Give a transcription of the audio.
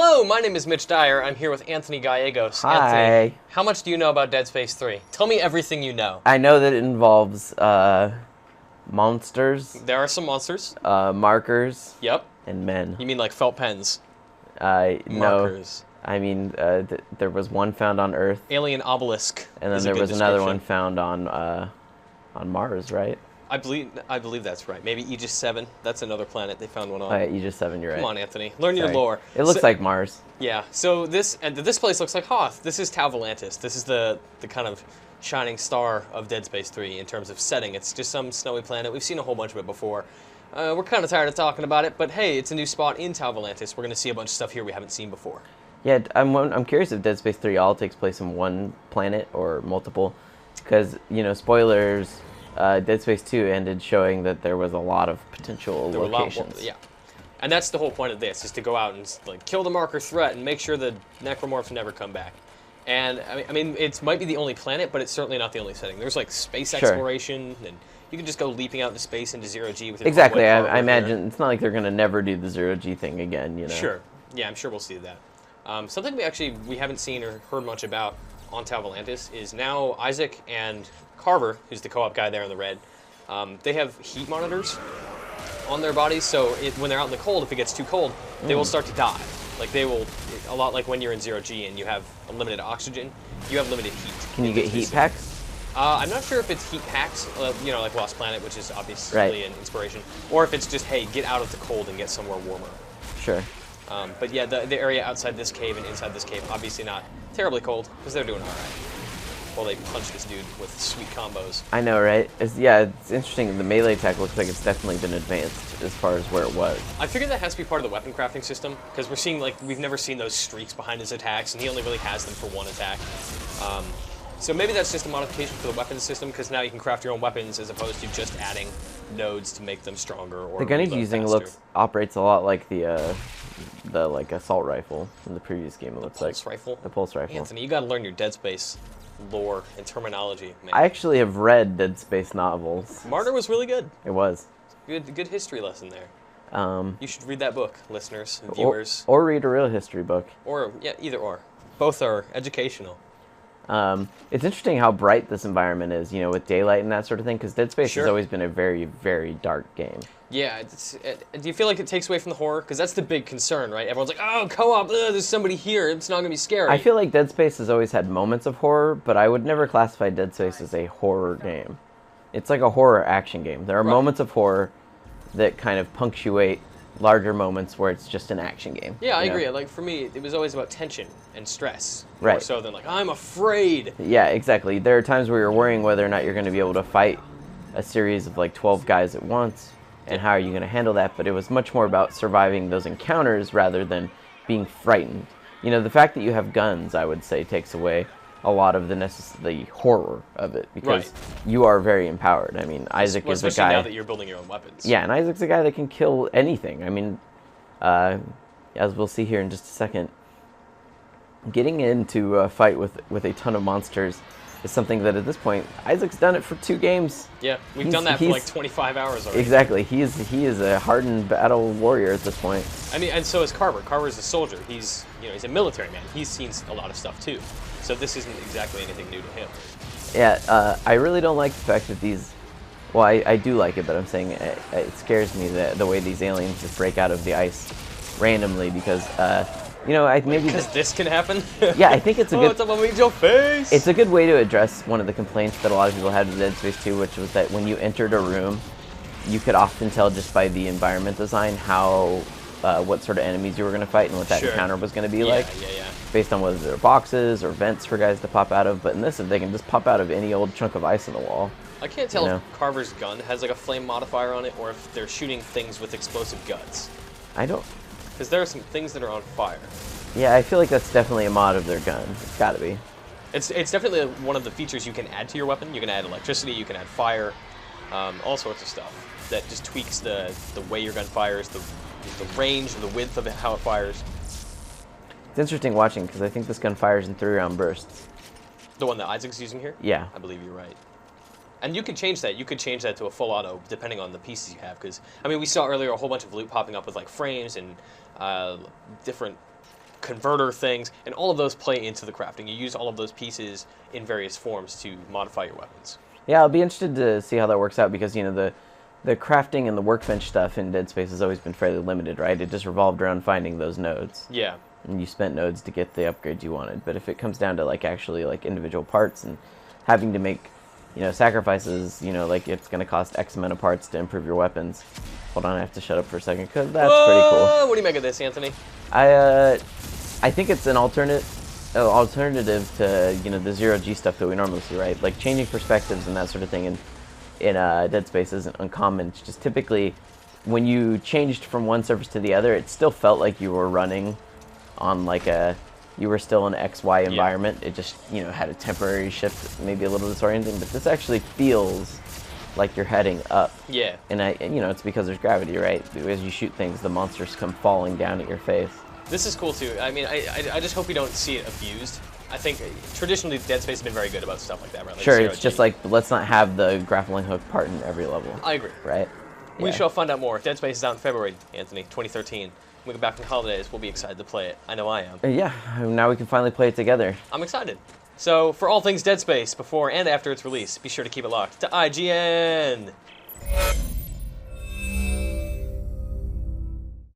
Hello, my name is Mitch Dyer. I'm here with Anthony Gallegos. Hi. Anthony, how much do you know about Dead Space 3? Tell me everything you know. I know that it involves monsters, There are some monsters. markers, Yep. and men. You mean like felt pens? No, Markers. I mean there was one found on Earth, Alien obelisk. and then is a there good was another one description. found on Mars, right? I believe that's right. Maybe Aegis 7. That's another planet they found one on. Oh, yeah, Aegis 7, you're right. Come on, Anthony. Learn your Sorry. lore. It looks So- like Mars. Yeah. So this place looks like Hoth. This is Tau Volantis. This is the kind of shining star of Dead Space 3 in terms of setting. It's just some snowy planet. We've seen a whole bunch of it before. We're kind of tired of talking about it, but hey, it's a new spot in Tau Volantis. We're going to see a bunch of stuff here we haven't seen before. Yeah, I'm curious if Dead Space 3 all takes place in one planet or multiple, because spoilers. Dead Space 2 ended showing that there was a lot of potential There were a lot locations. more, yeah. And that's the whole point of this, is to go out and like kill the marker threat and make sure the necromorphs never come back. And I mean, it might be the only planet, but it's certainly not the only setting. There's like space exploration, and you can just go leaping out into space into zero-G with your Exactly. one-way I car over imagine there. it's not like they're gonna never do the zero-G thing again. Sure. Yeah, I'm sure we'll see that. Something we haven't seen or heard much about on Tau Volantis is now Isaac and Carver, who's the co-op guy there in the red. They have heat monitors on their bodies, so when they're out in the cold, if it gets too cold, they will start to die. Like they will, a lot like when you're in zero-G and you have unlimited oxygen, you have limited heat. Can you get heat packs? I'm not sure if it's heat packs, like Lost Planet, which is obviously Right. an inspiration, or if it's just, hey, get out of the cold and get somewhere warmer. Sure. But yeah, the area outside this cave and inside this cave, obviously not terribly cold, because they're doing all right. While they punch this dude with sweet combos. I know, right? It's interesting. The melee attack looks like it's definitely been advanced as far as where it was. I figured that has to be part of the weapon crafting system, because we've never seen those streaks behind his attacks, and he only really has them for one attack. So maybe that's just a modification for the weapons system, because now you can craft your own weapons as opposed to just adding nodes to make them stronger. Or The gun he's reload using faster. operates a lot like the like assault rifle from the previous game. It looks like Pulse rifle. the pulse rifle. Anthony, you got to learn your Dead Space lore and terminology, man. I actually have read Dead Space novels. Martyr was really good. It was. Good history lesson there. Um, You should read that book, listeners, viewers, or read a real history book. or yeah, either or. Both are educational. It's interesting how bright this environment is, with daylight and that sort of thing, because Dead Space Sure. has always been a very, very dark game. Yeah, do you feel like it takes away from the horror? Because that's the big concern, right? Everyone's like, oh, co-op, there's somebody here, it's not going to be scary. I feel like Dead Space has always had moments of horror, but I would never classify Dead Space as a horror game. It's like a horror action game. There are Right. moments of horror that kind of punctuate larger moments where it's just an action game. Yeah, I you know? agree. Like, for me, it was always about tension and stress. More Right. so than like, I'm afraid. Yeah, exactly. There are times where you're worrying whether or not you're going to be able to fight a series of like 12 guys at once, and how are you going to handle that, but it was much more about surviving those encounters rather than being frightened. The fact that you have guns, I would say, takes away a lot of the horror of it, because Right. you are very empowered. I mean, Isaac is a Especially guy... now that you're building your own weapons. Yeah, and Isaac's a guy that can kill anything. I mean, as we'll see here in just a second, getting into a fight with a ton of monsters is something that at this point, Isaac's done it for 2 games. Yeah, we've He's- done that for like he's- 25 hours already. Exactly. He is a hardened battle warrior at this point. I mean, and so is Carver. Carver's a soldier. He's a military man. He's seen a lot of stuff too. So this isn't exactly anything new to him. Yeah, I really don't like the fact that these... Well, I do like it, but I'm saying it scares me the way these aliens just break out of the ice randomly, because, maybe... Because this can happen? Yeah, I think it's a Oh, good... it's up on your face! It's a good way to address one of the complaints that a lot of people had with Dead Space 2, which was that when you entered a room, you could often tell just by the environment design what sort of enemies you were going to fight and what that Sure. encounter was going to be yeah, like, yeah. based on whether they're boxes or vents for guys to pop out of. But in this, they can just pop out of any old chunk of ice in the wall. I can't tell You know? if Carver's gun has like a flame modifier on it, or if they're shooting things with explosive guts. I don't... Because there are some things that are on fire. Yeah, I feel like that's definitely a mod of their gun. It's got to be. It's definitely one of the features you can add to your weapon. You can add electricity, you can add fire, all sorts of stuff that just tweaks the way your gun fires, the range and the width of how it fires. It's interesting watching, because I think this gun fires in 3-round bursts. The one that Isaac's using here? Yeah. I believe you're right. And you could change that. You could change that to a full auto, depending on the pieces you have. Because, I mean, we saw earlier a whole bunch of loot popping up with, like, frames and different converter things, and all of those play into the crafting. You use all of those pieces in various forms to modify your weapons. Yeah, I'll be interested to see how that works out because, the crafting and the workbench stuff in Dead Space has always been fairly limited, right? It just revolved around finding those nodes. Yeah. And you spent nodes to get the upgrades you wanted. But if it comes down to, actually, individual parts and having to make, sacrifices, it's going to cost X amount of parts to improve your weapons. Hold on, I have to shut up for a second because that's pretty cool. What do you make of this, Anthony? I think it's an alternative to the zero-G stuff that we normally see, right? Like changing perspectives and that sort of thing in Dead Space isn't uncommon. It's just typically when you changed from one surface to the other, it still felt like you were running on you were still in an XY environment. It just had a temporary shift, maybe a little disorienting, but this actually feels like you're heading up. Yeah. And it's because there's gravity, right? As you shoot things, the monsters come falling down at your face. This is cool too. I mean, I just hope we don't see it abused. I think traditionally Dead Space has been very good about stuff like that, right? Like sure, it's just let's not have the grappling hook part in every level. I agree. Right? We shall find out more. Dead Space is out in February, Anthony, 2013. When we get back from the holidays, we'll be excited to play it. I know I am. Yeah, now we can finally play it together. I'm excited. So, for all things Dead Space, before and after its release, be sure to keep it locked to IGN.